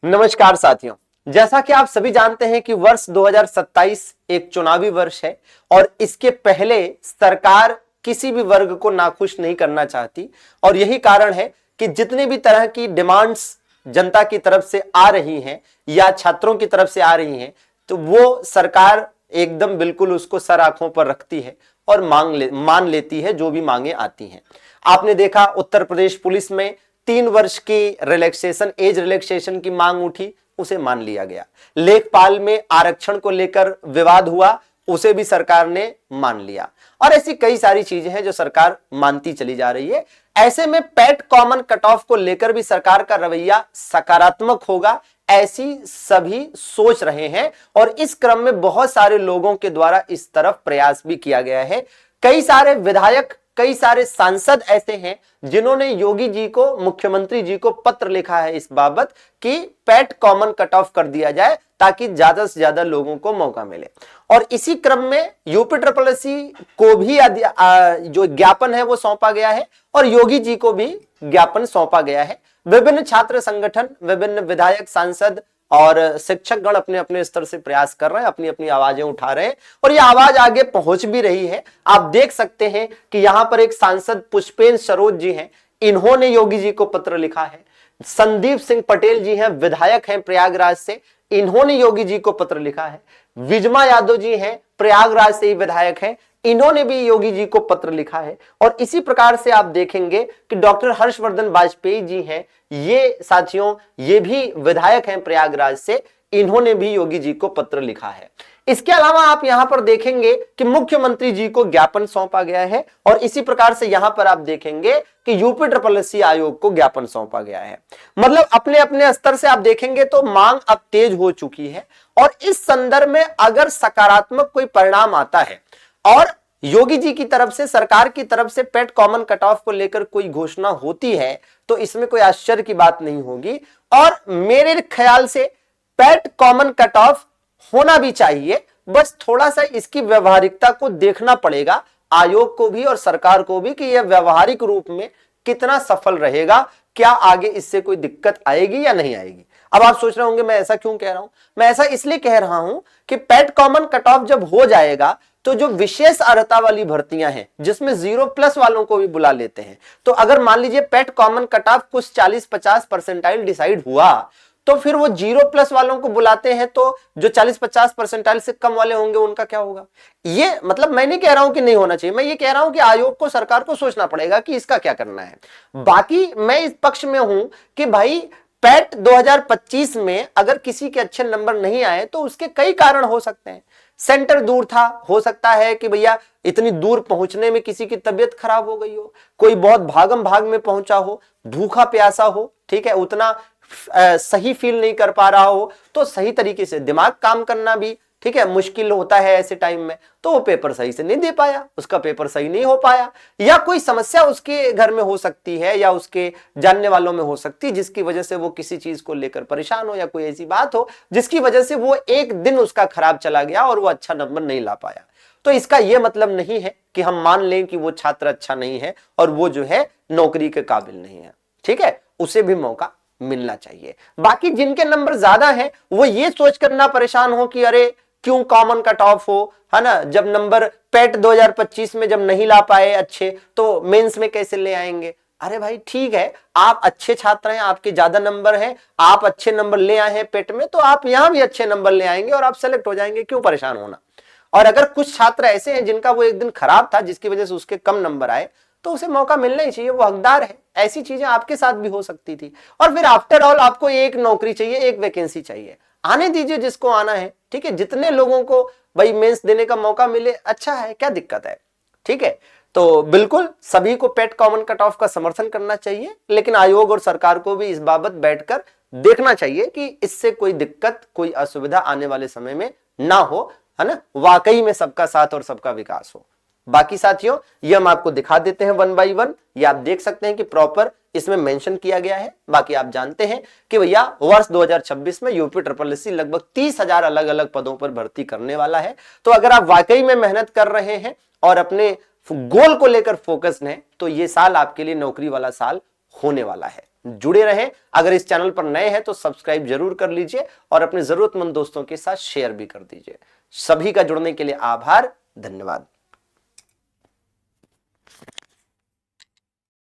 नमस्कार साथियों, जैसा कि आप सभी जानते हैं कि वर्ष 2027 एक चुनावी वर्ष है और इसके पहले सरकार किसी भी वर्ग को नाखुश नहीं करना चाहती और यही कारण है कि जितने भी तरह की डिमांड्स जनता की तरफ से आ रही हैं या छात्रों की तरफ से आ रही हैं तो वो सरकार एकदम बिल्कुल उसको सर आंखों पर रखती है और मान लेती है जो भी मांगे आती हैं। आपने देखा उत्तर प्रदेश पुलिस में 3 वर्ष की एज रिलैक्सेशन की मांग उठी, उसे मान लिया गया। लेखपाल में आरक्षण को लेकर विवाद हुआ, उसे भी सरकार ने मान लिया और ऐसी कई सारी चीजें हैं जो सरकार मानती चली जा रही है। ऐसे में पैट कॉमन कट ऑफ को लेकर भी सरकार का रवैया सकारात्मक होगा, ऐसी सभी सोच रहे हैं और इस क्रम में बहुत सारे लोगों के द्वारा इस तरफ प्रयास भी किया गया है। कई सारे विधायक, कई सारे सांसद ऐसे हैं जिन्होंने योगी जी को, मुख्यमंत्री जी को पत्र लिखा है इस बाबत कि पैट कॉमन कट ऑफ कर दिया जाए ताकि ज्यादा से ज्यादा लोगों को मौका मिले। और इसी क्रम में यूपीएससी को भी जो ज्ञापन है वो सौंपा गया है और योगी जी को भी ज्ञापन सौंपा गया है। विभिन्न छात्र संगठन, विभिन्न विधायक, सांसद और शिक्षकगण अपने अपने स्तर से प्रयास कर रहे हैं, अपनी अपनी आवाजें उठा रहे हैं और ये आवाज आगे पहुंच भी रही है। आप देख सकते हैं कि यहां पर एक सांसद पुष्पेंद्र सरोज जी हैं, इन्होंने योगी जी को पत्र लिखा है। संदीप सिंह पटेल जी हैं, विधायक हैं प्रयागराज से, इन्होंने योगी जी को पत्र लिखा है। विजमा यादव जी हैं, प्रयागराज से ही विधायक हैं, इन्होंने भी योगी जी को पत्र लिखा है। और इसी प्रकार से आप देखेंगे कि डॉक्टर हर्षवर्धन वाजपेयी जी हैं, ये साथियों ये भी विधायक हैं प्रयागराज से, इन्होंने भी योगी जी को पत्र लिखा है। इसके अलावा आप यहां पर देखेंगे कि मुख्यमंत्री जी को ज्ञापन सौंपा गया है और इसी प्रकार से यहां पर आप देखेंगे कि यूपीएससी आयोग को ज्ञापन सौंपा गया है। मतलब अपने अपने स्तर से आप देखेंगे तो मांग अब तेज हो चुकी है और इस संदर्भ में अगर सकारात्मक कोई परिणाम आता है और योगी जी की तरफ से, सरकार की तरफ से पैट कॉमन कट ऑफ को लेकर कोई घोषणा होती है तो इसमें कोई आश्चर्य की बात नहीं होगी। और मेरे ख्याल से पैट कॉमन कट ऑफ होना भी चाहिए, बस थोड़ा सा इसकी व्यवहारिकता को देखना पड़ेगा आयोग को भी और सरकार को भी कि यह व्यवहारिक रूप में कितना सफल रहेगा, क्या आगे इससे कोई दिक्कत आएगी या नहीं आएगी। अब आप सोच रहे होंगे मैं ऐसा क्यों कह रहा हूं, मैं ऐसा इसलिए कह रहा हूं कि पैट कॉमन कट ऑफ जब हो जाएगा तो जो विशेष अर्हता वाली भर्तियां हैं जिसमें 0+ वालों को भी बुला लेते हैं, तो अगर मान लीजिए पैट कॉमन कट ऑफ कुछ 40-50 परसेंटाइल डिसाइड हुआ तो फिर वो 0+ वालों को बुलाते हैं तो जो 40-50 परसेंटाइल से कम वाले होंगे उनका क्या होगा। ये मतलब मैं नहीं कह रहा हूं कि नहीं होना चाहिए, मैं ये कह रहा हूं कि आयोग को, सरकार को सोचना पड़ेगा कि इसका क्या करना है। बाकी मैं इस पक्ष में हूं कि भाई पैट 2025 में अगर किसी के अच्छे नंबर नहीं आए तो उसके कई कारण हो सकते हैं। सेंटर दूर था, हो सकता है कि भैया इतनी दूर पहुंचने में किसी की तबीयत खराब हो गई हो, कोई बहुत भागम भाग में पहुंचा हो, भूखा प्यासा हो, ठीक है, उतना सही फील नहीं कर पा रहा हो, तो सही तरीके से दिमाग काम करना भी, ठीक है, मुश्किल होता है ऐसे टाइम में, तो वो पेपर सही से नहीं दे पाया, उसका पेपर सही नहीं हो पाया, या कोई समस्या उसके घर में हो सकती है या उसके जानने वालों में हो सकती है जिसकी वजह से वो किसी चीज को लेकर परेशान हो या कोई ऐसी बात हो जिसकी वजह से वो एक दिन उसका खराब चला गया और वो अच्छा नंबर नहीं ला पाया। तो इसका यह मतलब नहीं है कि हम मान लें कि वो छात्र अच्छा नहीं है और वो जो है नौकरी के काबिल नहीं है, ठीक है, उसे भी मौका मिलना चाहिए। बाकी जिनके नंबर ज्यादा हैं वो ये सोचकर ना परेशान हो कि अरे क्यों कॉमन कट ऑफ हो, है ना, जब नंबर पैट 2025 में जब नहीं ला पाए अच्छे तो मेंस में कैसे ले आएंगे। अरे भाई ठीक है, आप अच्छे छात्र हैं, आपके ज्यादा नंबर हैं, आप अच्छे नंबर ले आए हैं पेट में, तो आप यहां भी अच्छे नंबर ले आएंगे और आप सेलेक्ट हो जाएंगे, क्यों परेशान होना। और अगर कुछ छात्र ऐसे हैं जिनका वो एक दिन खराब था जिसकी वजह से उसके कम नंबर आए तो उसे मौका मिलना ही चाहिए, वो हकदार है। ऐसी चीजें आपके साथ भी हो सकती थी। और फिर आफ्टर ऑल आपको एक नौकरी चाहिए, एक वैकेंसी चाहिए, आने दीजिए जिसको आना है, ठीक है, जितने लोगों को भाई मेंस देने का मौका मिले अच्छा है, क्या दिक्कत है, ठीक है। तो बिल्कुल सभी को पैट कॉमन कट ऑफ का समर्थन करना चाहिए, लेकिन आयोग और सरकार को भी इस बाबत बैठकर देखना चाहिए कि इससे कोई दिक्कत, कोई असुविधा आने वाले समय में ना हो, है ना, वाकई में सबका साथ और सबका विकास हो। बाकी साथियों ये हम आपको दिखा देते हैं 1 बाई 1, ये आप देख सकते हैं कि प्रॉपर इसमें मेंशन किया गया है। बाकी आप जानते हैं कि भैया वर्ष 2026 में यूपीएससी लगभग 30,000 अलग अलग पदों पर भर्ती करने वाला है। तो अगर आप वाकई में मेहनत कर रहे हैं और अपने गोल को लेकर फोकस्ड हैं तो ये साल आपके लिए नौकरी वाला साल होने वाला है। जुड़े रहें। अगर इस चैनल पर नए हैं तो सब्सक्राइब जरूर कर लीजिए और अपने जरूरतमंद दोस्तों के साथ शेयर भी कर दीजिए। सभी का जुड़ने के लिए आभार, धन्यवाद।